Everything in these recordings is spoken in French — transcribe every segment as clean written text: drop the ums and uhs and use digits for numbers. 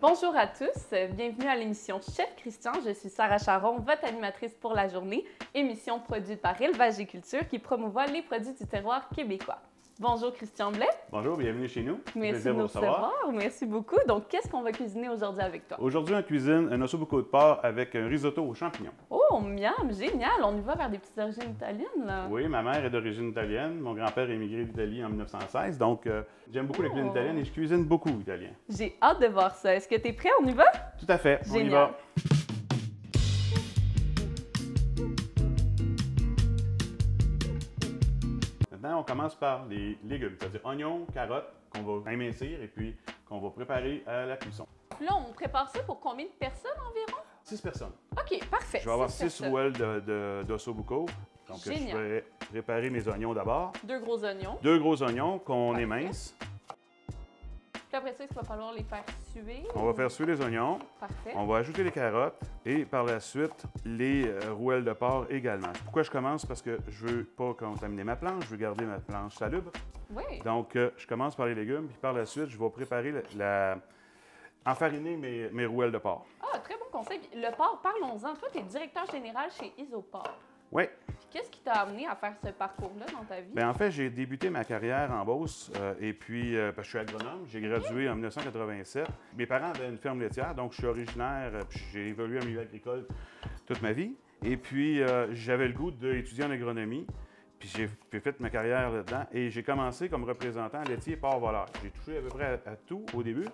Bonjour à tous, bienvenue à l'émission Chef Christian. Je suis Sarah Charon, votre animatrice pour la journée, émission produite par Élevage et Culture qui promouvoit les produits du terroir québécois. Bonjour Christian Blais. Bonjour, bienvenue chez nous. Merci de nous recevoir. Merci beaucoup. Donc, qu'est-ce qu'on va cuisiner aujourd'hui avec toi? Aujourd'hui, on cuisine un ossobuco de porc avec un risotto aux champignons. Oh, miam, génial! On y va vers des petites origines italiennes, là. Oui, ma mère est d'origine italienne. Mon grand-père est immigré d'Italie en 1916. Donc, j'aime beaucoup la cuisine italienne et je cuisine beaucoup italien. J'ai hâte de voir ça. Est-ce que tu es prêt? On y va? Tout à fait. Génial. On y va. Maintenant, on commence par les légumes, c'est-à-dire oignons, carottes, qu'on va émincir et puis qu'on va préparer à la cuisson. Là, on prépare ça pour combien de personnes environ? 6 personnes. OK, parfait. Je vais avoir 6 rouelles d'ossobuco. Donc, Génial. je vais préparer mes oignons d'abord. 2 gros oignons. 2 gros oignons qu'on Parfait. émince. Puis après ça, il va falloir les faire suer. On va faire suer les oignons. Parfait. On va ajouter les carottes et par la suite, les rouelles de porc également. Pourquoi je commence? Parce que je ne veux pas contaminer ma planche, je veux garder ma planche salubre. Oui. Donc, je commence par les légumes, puis par la suite, je vais préparer enfariner mes rouelles de porc. Ah, très bon conseil. Puis le porc, parlons-en. Toi, tu es directeur général chez Isoport. Oui. Qu'est-ce qui t'a amené à faire ce parcours-là dans ta vie? Bien, en fait, j'ai débuté ma carrière en Beauce et puis, parce que je suis agronome, j'ai gradué en 1987. Mes parents avaient une ferme laitière, donc je suis originaire, puis j'ai évolué en milieu agricole toute ma vie. Et puis, j'avais le goût d'étudier en agronomie, puis j'ai fait ma carrière là-dedans et j'ai commencé comme représentant laitier porc-voleur. J'ai touché à peu près à tout au début.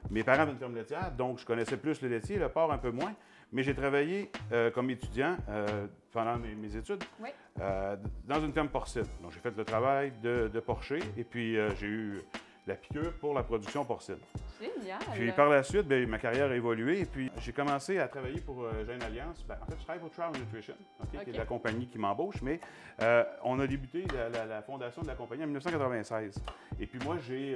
Mes parents avaient une ferme laitière, donc je connaissais plus le laitier, le porc un peu moins. Mais j'ai travaillé comme étudiant pendant mes études dans une ferme porcine. Donc, j'ai fait le travail de porcher et puis j'ai eu la piqûre pour la production porcine. Génial! Puis par la suite, bien, ma carrière a évolué et puis j'ai commencé à travailler pour Jeune Alliance. Bien, en fait, je travaille pour Trout Nutrition, qui est la compagnie qui m'embauche, mais on a débuté la fondation de la compagnie en 1996. Et puis moi, j'ai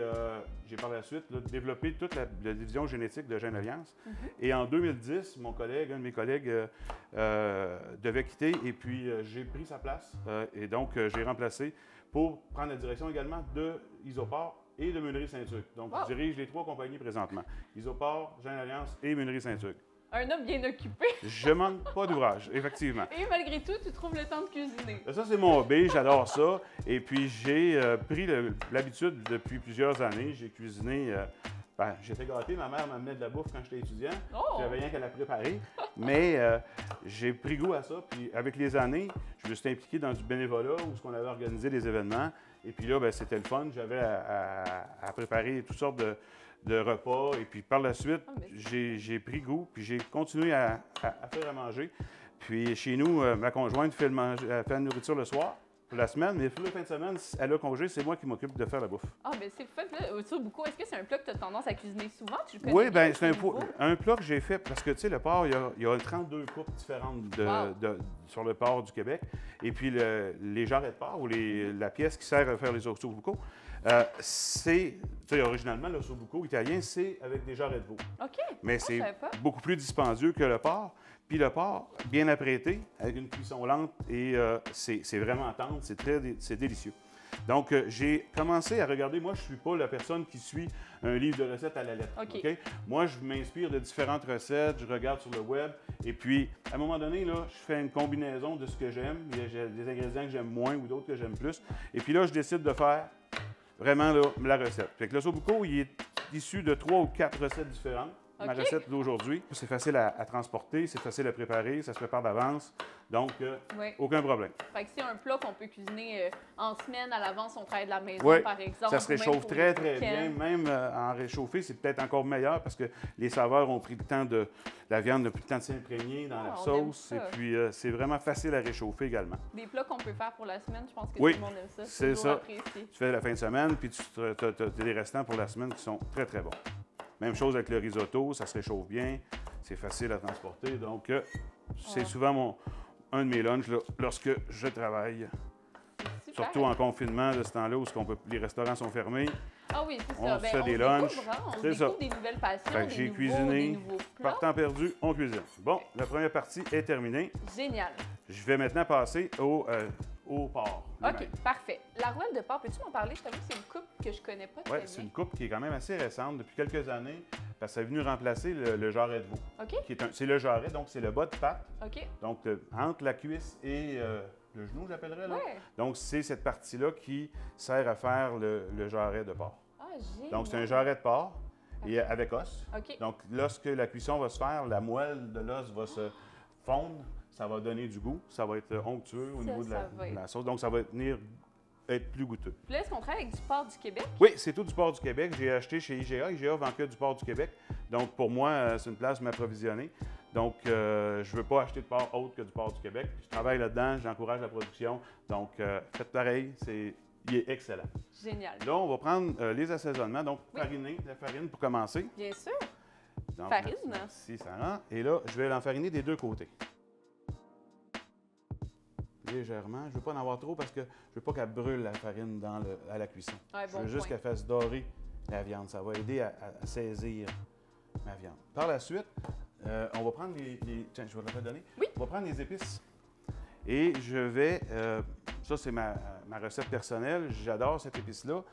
par la suite développé toute la division génétique de Jeune Alliance. Et en 2010, un de mes collègues devait quitter et puis j'ai pris sa place. Et donc, j'ai remplacé pour prendre la direction également de Isoport et de Meunerie Saint-Hugues. Donc, je dirige les 3 compagnies présentement. Isoport, Jeune Alliance et Meunerie Saint-Hugues. Un homme bien occupé. Je manque pas d'ouvrage, effectivement. Et malgré tout, tu trouves le temps de cuisiner. Ça, c'est mon hobby, j'adore ça. Et puis, j'ai pris l'habitude depuis plusieurs années. J'ai cuisiné. J'étais gâté, ma mère m'amenait de la bouffe quand j'étais étudiant. Oh! J'avais rien qu'à la préparer. Mais j'ai pris goût à ça. Puis avec les années, je me suis impliqué dans du bénévolat où on avait organisé des événements. Et puis là, bien, c'était le fun. J'avais à préparer toutes sortes de repas. Et puis par la suite, j'ai pris goût. Puis j'ai continué à faire à manger. Puis chez nous, ma conjointe fait la nourriture le soir. Pour la semaine, mais pour la fin de semaine, elle a congé, c'est moi qui m'occupe de faire la bouffe. Ah, bien, c'est le fun. Ossobuco, est-ce que c'est un plat que tu as tendance à cuisiner souvent? Tu le connais Oui, bien, bien, c'est un plat que j'ai fait parce que, tu sais, le porc, il y a 32 coupes différentes sur le porc du Québec. Et puis, les jarrets de porc ou la pièce qui sert à faire les ossobuco, c'est, tu sais, originalement, l'ossobuco italien, c'est avec des jarrets de veau. OK. Mais c'est beaucoup plus dispendieux que le porc. Puis le porc, bien apprêté, avec une cuisson lente, et c'est vraiment tendre, c'est délicieux. Donc, j'ai commencé à regarder. Moi, je ne suis pas la personne qui suit un livre de recettes à la lettre. OK? Moi, je m'inspire de différentes recettes, je regarde sur le web, et puis, à un moment donné, là, je fais une combinaison de ce que j'aime. Il y a des ingrédients que j'aime moins ou d'autres que j'aime plus. Et puis là, je décide de faire vraiment là, la recette. Fait que l'ossobuco, il est issu de 3 ou 4 recettes différentes. Ma recette d'aujourd'hui, c'est facile à transporter, c'est facile à préparer, ça se prépare d'avance, donc aucun problème. Fait que c'est un plat qu'on peut cuisiner en semaine à l'avance, on travaille de la maison, par exemple. Ça se réchauffe très bien, même en réchauffé, c'est peut-être encore meilleur parce que les saveurs ont pris le temps la viande n'a plus le temps de s'imprégner dans la sauce, et puis c'est vraiment facile à réchauffer également. Des plats qu'on peut faire pour la semaine, je pense que tout le monde aime ça. C'est ça. Tu fais la fin de semaine, puis tu as des restants pour la semaine qui sont très, très bons. Même chose avec le risotto, ça se réchauffe bien, c'est facile à transporter. Donc, c'est souvent un de mes lunchs là, lorsque je travaille. Super. Surtout en confinement de ce temps-là où les restaurants sont fermés. Ah oui, c'est ça. On se fait des lunchs. On découvre des nouvelles passions, j'ai cuisiné. Par temps perdu, on cuisine. Bon, la première partie est terminée. Génial. Je vais maintenant passer au au porc. OK, parfait. La rouelle de porc, peux-tu m'en parler? Je t'avoue que c'est une coupe que je connais pas très Oui, bien. c'est une coupe qui est quand même assez récente, depuis quelques années, parce que ça est venu remplacer le jarret de veau. OK, C'est le jarret, donc c'est le bas de patte, OK. donc entre la cuisse et le genou, j'appellerais. Là. Ouais. Donc, c'est cette partie-là qui sert à faire le jarret de porc. Ah, génial. Donc, c'est un jarret de porc et avec os. OK. Donc, lorsque la cuisson va se faire, la moelle de l'os va se fondre, ça va donner du goût, ça va être onctueux au niveau de la sauce, donc ça va être plus goûteux. Puis là, est-ce qu'on travaille avec du porc du Québec? Oui, c'est tout du porc du Québec. J'ai acheté chez IGA. IGA vend que du porc du Québec. Donc, pour moi, c'est une place pour m'approvisionner. Donc, je ne veux pas acheter de porc autre que du porc du Québec. Je travaille là-dedans, j'encourage la production. Donc, faites pareil, il est excellent. Génial. Là, on va prendre les assaisonnements. Donc, fariner, la farine pour commencer. Bien sûr. Donc, Farine. Merci, Sarah. Et là, je vais l'enfariner des deux côtés. Légèrement. Je ne veux pas en avoir trop parce que je ne veux pas qu'elle brûle la farine à la cuisson. Ouais, je veux juste qu'elle fasse dorer la viande. Ça va aider à saisir ma viande. Par la suite, on va prendre Tiens, je vais te la donner. Oui. On va prendre les épices. Et je vais... ça, c'est ma recette personnelle. J'adore cette épice-là.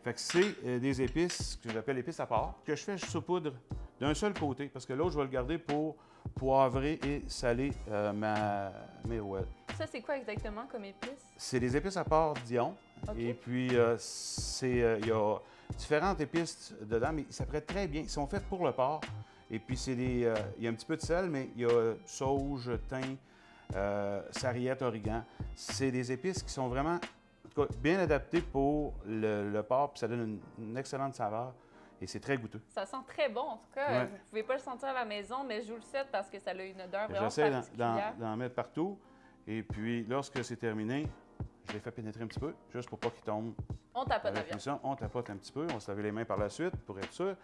Fait que c'est des épices que j'appelle épices à part, que je fais saupoudre d'un seul côté, parce que l'autre, je vais le garder pour poivrer et saler mes rouelles. Ça, c'est quoi exactement comme épice? C'est des épices à part Dion. OK. Et puis, il y a différentes épices dedans, mais ça prête très bien. Ils sont faits pour le porc. Et puis, il y a un petit peu de sel, mais il y a sauge, thym, sarriette, origan. C'est des épices qui sont vraiment, en tout cas, bien adaptées pour le porc, puis ça donne une excellente saveur. Et c'est très goûteux. Ça sent très bon. En tout cas, Ouais. vous ne pouvez pas le sentir à la maison, mais je vous le souhaite parce que ça a une odeur vraiment J'essaie particulière. d'en mettre partout. Et puis, lorsque c'est terminé, je les fais pénétrer un petit peu, juste pour pas qu'ils tombent On à tapote la la viande. cuisson. On tapote un petit peu. On va se laver les mains par la suite pour être sûr.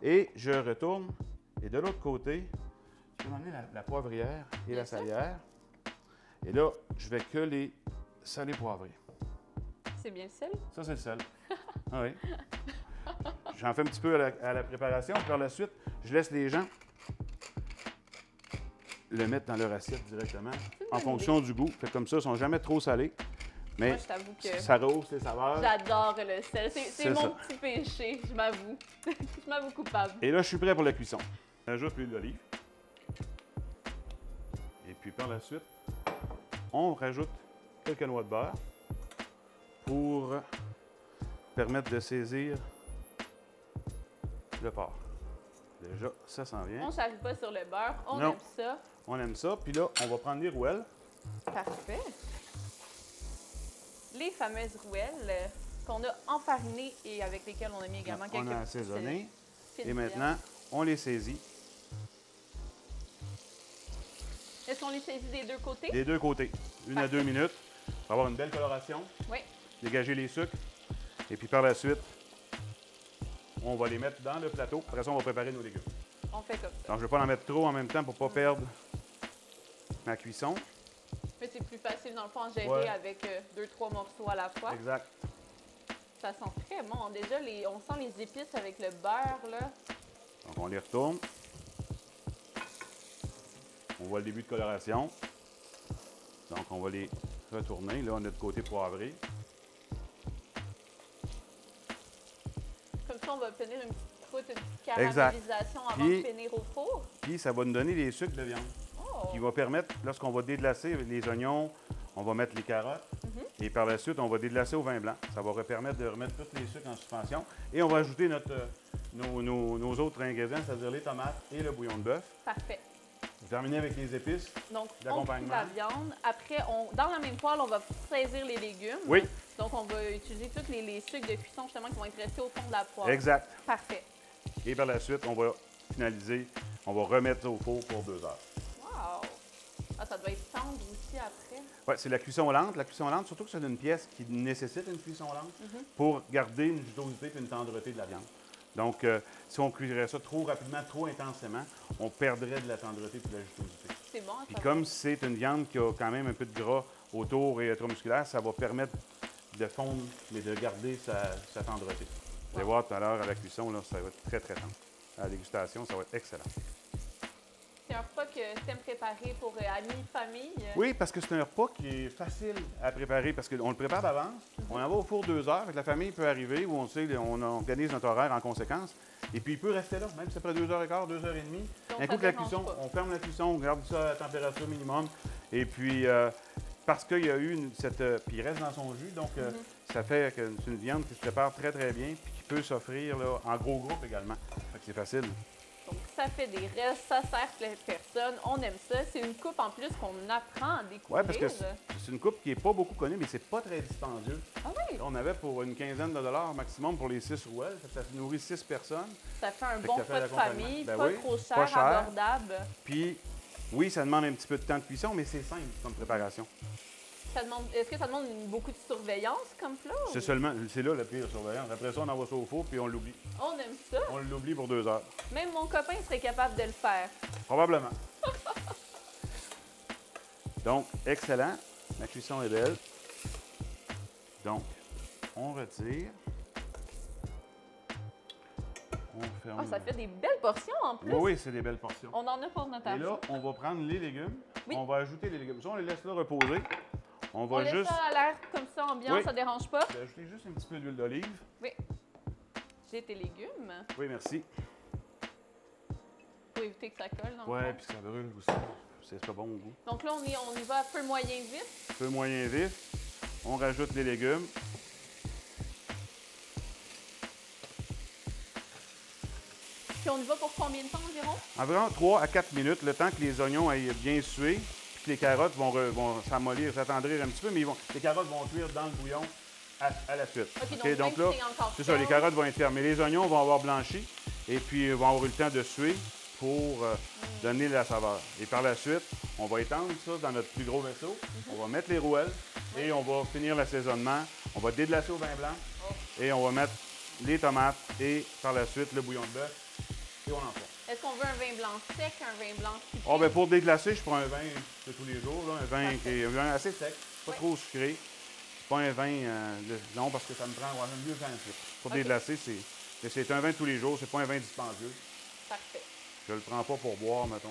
Et je retourne. Et de l'autre côté, je vais m'emmener la poivrière et Bien la sûr. salière. Et là, je vais que les salés poivrés. C'est bien le sel? Ça, c'est le sel. Ah oui. J'en fais un petit peu à la préparation. Puis par la suite, je laisse les gens le mettre dans leur assiette directement en bonne fonction du goût. Fait que comme ça, ils ne sont jamais trop salés. Mais Moi, je t'avoue que ça rehausse les saveurs. j'adore le sel. C'est C'est mon ça. petit péché, je m'avoue. Je m'avoue coupable. Et là, je suis prêt pour la cuisson. J'ajoute l'huile d'olive. Et puis par la suite, on rajoute quelques noix de beurre pour permettre de saisir le porc. Déjà, ça s'en vient. On ne charrie pas sur le beurre, on Non. aime ça. On aime ça. Puis là, on va prendre les rouelles. Parfait. Les fameuses rouelles qu'on a enfarinées et avec lesquelles on a mis également quelques On a petites assaisonné. fines Et maintenant, on les saisit viandes. Est-ce qu'on les saisit des deux côtés? des deux côtés. 1 à 2 minutes pour avoir une belle coloration, Oui. dégager les sucres. Et puis par la suite, on va les mettre dans le plateau. Après ça, on va préparer nos légumes. On fait comme ça. Donc, je ne vais pas en mettre trop en même temps pour ne pas perdre ma cuisson. Mais c'est plus facile dans le fond à gérer Ouais. avec 2-3 morceaux à la fois. Exact. Ça sent très bon. Déjà, on sent les épices avec le beurre, là. Donc, on les retourne. On voit le début de coloration. Donc, on va les retourner. Là, on a notre côté poivré. Comme ça, on va obtenir une petite croûte, une petite Exact. caramélisation avant Puis- de finir au four. Puis, ça va nous donner des sucres de viande Oh! qui va permettre, lorsqu'on va déglacer les oignons, on va mettre les carottes. Et par la suite, on va déglacer au vin blanc. Ça va permettre de remettre tous les sucres en suspension. Et on va ajouter nos autres ingrédients, c'est-à-dire les tomates et le bouillon de bœuf. Parfait. Vous terminez avec les épices. Donc, on cuit D'accompagnement. la viande. Après, dans la même poêle, on va saisir les légumes. Oui. Donc, on va utiliser tous les sucres de cuisson justement qui vont être restés au fond de la poêle. Exact. Parfait. Et par la suite, on va finaliser. On va remettre au four pour 2 heures. Wow! Ah, ça doit être tendre aussi après. Oui, c'est la cuisson lente. La cuisson lente, surtout que c'est une pièce qui nécessite une cuisson lente pour garder une jutosité et une tendreté de la viande. Donc, si on cuirait ça trop rapidement, trop intensément, on perdrait de la tendreté et de la jutosité. C'est bon. Puis comme c'est une viande qui a quand même un peu de gras autour et intramusculaire, ça va permettre de fondre, mais de garder sa tendreté. Vous allez voir tout à l'heure à la cuisson, là, ça va être très, très tendre. À la dégustation, ça va être excellent. C'est un repas tu aimes préparer pour amis, famille? Oui, parce que c'est un repas qui est facile à préparer parce qu'on le prépare d'avance. On en va au four 2 heures, fait que la famille peut arriver où on sait, on organise notre horaire en conséquence. Et puis il peut rester là, même si après 2h15, 2h30. Un coup que la cuisson, on ferme la cuisson, on garde ça à température minimum. Et puis, parce qu'il y a eu puis il reste dans son jus, donc ça fait que c'est une viande qui se prépare très, très bien puis qui peut s'offrir là, en gros groupe également. Fait que c'est facile. Donc, ça fait des restes, ça sert plein de personnes, on aime ça. C'est une coupe en plus qu'on apprend à découvrir. Oui, parce que c'est une coupe qui n'est pas beaucoup connue, mais c'est pas très dispendieux. Ah oui? Là, on avait pour une quinzaine de dollars maximum pour les 6 rouelles. Ça nourrit 6 personnes. Ça fait un Fait bon que ça fait repas de l'accompagnement. famille, Ben pas oui, trop cher, pas cher. abordable. Puis, oui, ça demande un petit peu de temps de cuisson, mais c'est simple comme préparation. Est-ce que ça demande beaucoup de surveillance comme plat? C'est là la pire surveillance. Après ça, on envoie ça au four, puis on l'oublie. On aime ça. On l'oublie pour 2 heures. Même mon copain serait capable de le faire. Probablement. Donc, excellent. La cuisson est belle. Donc, on retire. On ferme. Ah, ça fait des belles portions en plus. Oui, oui, c'est des belles portions. On en a pour notre Et argent. là, on va prendre les légumes. Oui. On va ajouter les légumes. Ça, on les laisse là reposer. On On va laisse juste ça à l'air comme ça, ambiance, Oui. ça dérange pas. ajouter juste un petit peu d'huile d'olive. Oui. J'ai tes légumes Oui, merci. pour éviter que ça colle. Dans le Oui, fond. puis ça brûle aussi. C'est pas bon au goût. Donc là, on y va à feu moyen vif. Feu moyen vif. On rajoute les légumes. Puis on y va pour combien de temps environ? Environ 3 à 4 minutes, le temps que les oignons aillent bien suer, puis que les carottes vont s'amollir, s'attendrir un petit peu, mais les carottes vont cuire dans le bouillon à la suite. OK, OK, donc là, c'est encore c'est ça, les carottes vont être fermées. Les oignons vont avoir blanchi et puis vont avoir eu le temps de suer pour donner la saveur. Et par la suite, on va étendre ça dans notre plus gros vaisseau. On va mettre les rouelles et on va finir l'assaisonnement. On va déglacer au vin blanc et on va mettre les tomates et par la suite le bouillon de bœuf et on enfourne. Est-ce qu'on veut un vin blanc sec, un vin blanc sucré? Oh, ben pour déglacer, je prends un vin de tous les jours, là, un vin qui est un vin assez sec, pas Oui. trop sucré. Pas un vin non, parce que ça me prend mieux qu'un sucre. Pour OK. déglacer, c'est un vin de tous les jours, c'est pas un vin dispendieux. Parfait. Je le prends pas pour boire, mettons,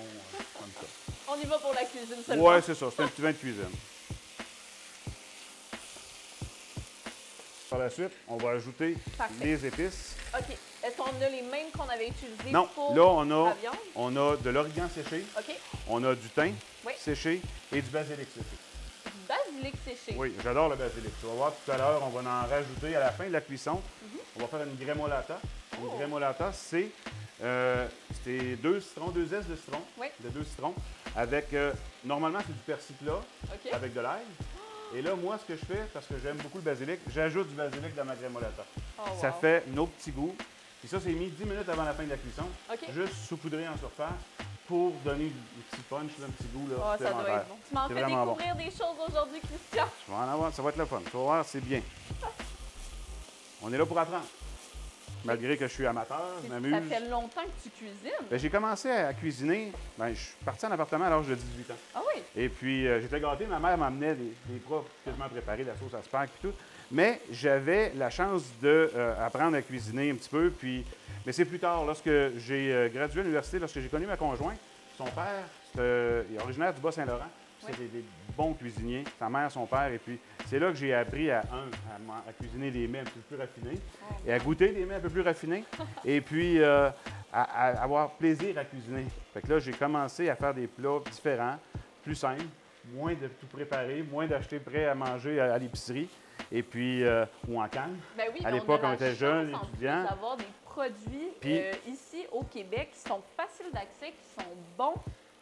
comme ça. On y va pour la cuisine seulement. Oui, c'est ça, c'est un petit vin de cuisine. Par la suite, on va ajouter Parfait. les épices. OK. Est-ce qu'on a les mêmes qu'on avait utilisés Non, pour là, la viande? on a de l'origan séché, OK. on a du thym Oui. séché et du basilic séché. Du basilic séché. Oui, j'adore le basilic. Tu vas voir tout à l'heure, on va en rajouter à la fin de la cuisson. On va faire une gremolata. Une gremolata, c'est 2 citrons, 2 zestes de citron, Oui. de 2 citrons, avec, normalement, c'est du persil plat, OK. avec de l'ail. Et là, moi, ce que je fais, parce que j'aime beaucoup le basilic, j'ajoute du basilic dans ma gremolata. Oh, wow. Ça fait nos petits goûts. Et ça, c'est mis 10 minutes avant la fin de la cuisson. OK. Juste saupoudré en surface pour donner un petit punch, un petit goût là, Oh, ça doit supplémentaire. être bon. Tu m'en C'est fais vraiment bon. découvrir des choses aujourd'hui, Christian. Je vais en avoir, ça va être le fun. Tu vas voir, c'est bien. On est là pour apprendre. Malgré que je suis amateur, je m'amuse. Ça fait longtemps que tu cuisines. Ben, j'ai commencé à cuisiner. Ben, je suis parti en appartement à l'âge de 18 ans. Ah oui? Et puis, j'étais gâté. Ma mère m'amenait des plats quasiment préparés, de la sauce à spag et tout. Mais j'avais la chance d'apprendre à cuisiner un petit peu. Mais c'est plus tard, lorsque j'ai gradué à l'université, lorsque j'ai connu ma conjointe, son père est originaire du Bas-Saint-Laurent. Oui. C'était des bons cuisiniers, sa mère, son père. Et puis, c'est là que j'ai appris à cuisiner des mets un peu plus raffinés et à goûter des mets un peu plus raffinés. Et puis, à avoir plaisir à cuisiner. Fait que là, j'ai commencé à faire des plats différents, plus simples, moins de tout préparer, moins d'acheter prêt à manger à l'épicerie. Et puis, ou en canne. Ben oui, À mais l'époque, on a on la était chance, jeunes, en plus, étudiants. d'avoir des produits Puis- ici au Québec qui sont faciles d'accès, qui sont bons.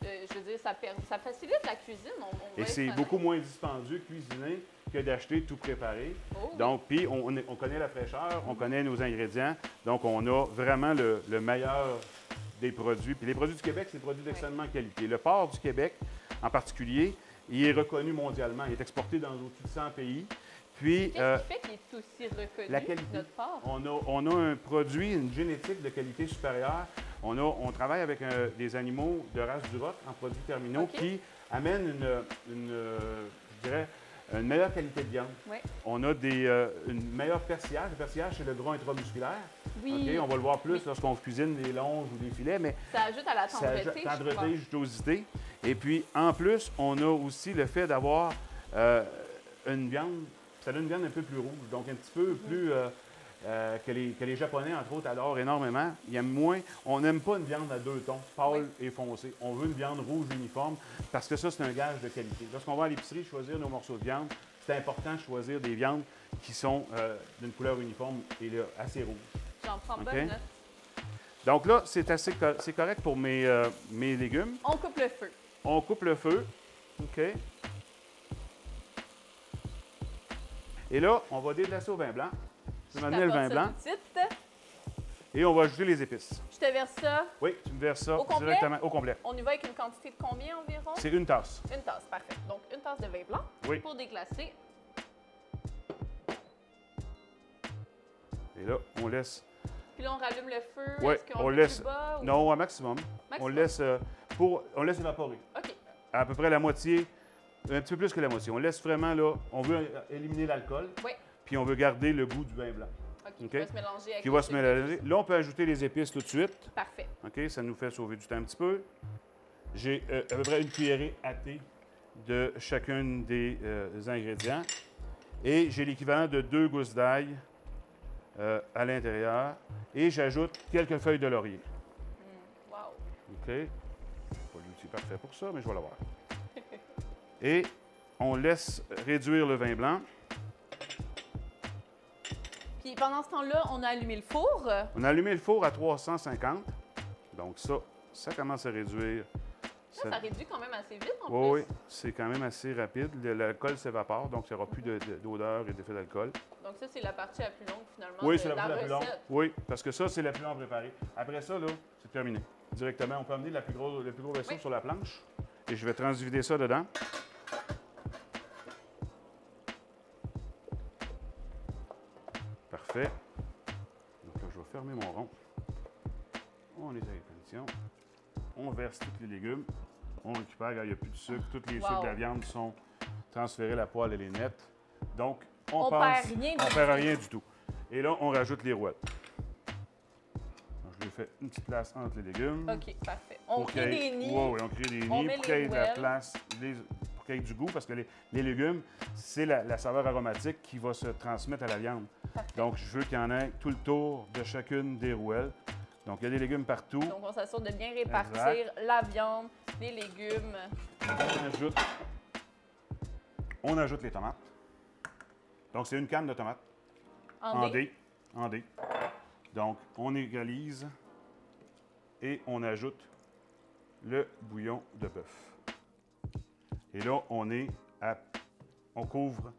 Je veux dire, ça facilite la cuisine. On va Et être c'est honnête. beaucoup moins dispendieux de cuisiner que d'acheter tout préparé. Oh oui. Donc, puis on connaît la fraîcheur, on connaît nos ingrédients. Donc, on a vraiment le meilleur des produits. Puis les produits du Québec, c'est des produits d'excellente qualité. Le porc du Québec, en particulier, il est reconnu mondialement. Il est exporté dans au-dessus de 100 pays. Puis, Qu'est-ce qui fait qu'il est aussi reconnu, la qualité. notre porc? on a un produit, une génétique de qualité supérieure. On travaille avec des animaux de race du roc en produits terminaux OK. qui amènent je dirais, une meilleure qualité de viande. Oui. On a une meilleure persillage. Le persillage, c'est le gras intramusculaire. Oui. OK? On va le voir plus lorsqu'on cuisine des longes ou des filets, mais Ça ajoute à la ça ajoute tendreté, je crois. tendreté, jutosité. Et puis, en plus, on a aussi le fait d'avoir une viande, ça donne une viande un peu plus rouge, donc un petit peu plus que les Japonais, entre autres, adorent énormément. Ils aiment moins. On n'aime pas une viande à deux tons, pâle et foncé. On veut une viande rouge uniforme parce que ça, c'est un gage de qualité. Lorsqu'on va à l'épicerie choisir nos morceaux de viande, c'est important de choisir des viandes qui sont d'une couleur uniforme et là, assez rouge. J'en prends OK. bonne note. Donc là, c'est correct pour mes légumes. On coupe le feu. On coupe le feu. OK. Et là, on va déplacer au vin blanc. Je vais m'amener le vin blanc. Tout de suite. Et on va ajouter les épices. Je te verse ça. Oui, tu me verses ça Au complet? directement au complet. On y va avec une quantité de combien environ? C'est une tasse. Une tasse, parfait. Donc, une tasse de vin blanc Oui. pour déglacer. Et là, on laisse. Puis là, on rallume le feu. Oui, Est-ce qu'on on le laisse. plus bas, ou- Non, au maximum. On Maximum. on laisse évaporer. OK. À peu près la moitié, un petit peu plus que la moitié. On laisse vraiment là, on veut éliminer l'alcool, Oui. puis on veut garder le goût du vin blanc. OK. OK. Qui va se mélanger avec Qui va les se épices. mélanger. Là, on peut ajouter les épices tout de suite. Parfait. OK, ça nous fait sauver du temps un petit peu. J'ai à peu près une cuillerée à thé de chacun des ingrédients. Et j'ai l'équivalent de 2 gousses d'ail à l'intérieur. Et j'ajoute quelques feuilles de laurier. Wow. OK? Pas l'outil parfait pour ça, mais je vais l'avoir. Et on laisse réduire le vin blanc. Puis pendant ce temps-là, on a allumé le four. On a allumé le four à 350. Donc ça commence à réduire. Ça réduit quand même assez vite en Oui, plus. oui, c'est quand même assez rapide. L'alcool s'évapore, donc il n'y aura plus d'odeur et d'effet d'alcool. Donc ça, c'est la partie la plus longue finalement Oui, de c'est la la partie la plus longue. recette. Oui, parce que ça, c'est la plus longue préparée. Après ça, là, c'est terminé. Directement, on peut amener le plus gros vaisseau Oui. sur la planche. Et je vais transvider ça dedans. Parfait. Donc là, je vais fermer mon rond. On est à l'égnition. On verse tous les légumes. On récupère, il n'y a plus de sucre. Tous les sucres de la viande sont transférés, la poêle, elle est nette. Donc, On perd rien du on tout. perd rien du tout. Et là, on rajoute les rouettes. Donc, je lui fais une petite place entre les légumes. OK, parfait. On crée des nids. Oui, on crée des On nids met pour les qu'il y ait de la rouelles. place, pour qu'il y ait du goût, parce que les légumes, c'est la saveur aromatique qui va se transmettre à la viande. Parfait. Donc, je veux qu'il y en ait tout le tour de chacune des rouelles. Donc, il y a des légumes partout. Donc on s'assure de bien répartir la viande, les légumes. On ajoute les tomates. Donc, c'est une canne de tomates. En dés. En dés. Donc, on égalise et on ajoute le bouillon de bœuf. Et là, on couvre.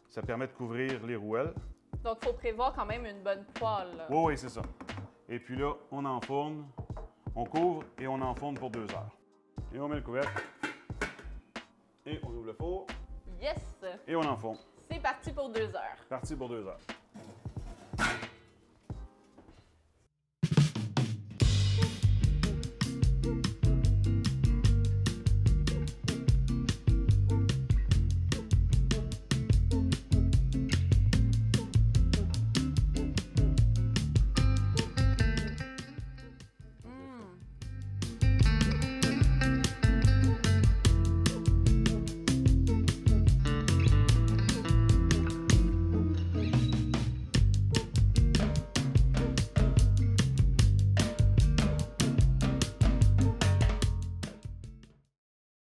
Ça permet de couvrir les rouelles. Donc il faut prévoir quand même une bonne poêle. Là. Oui, oui, c'est ça. Et puis là, on enfourne, on couvre et on enfourne pour 2 heures. Et on met le couvercle. Et on ouvre le four Yes! et on enfourne. C'est parti pour 2 heures. Parti pour 2 heures.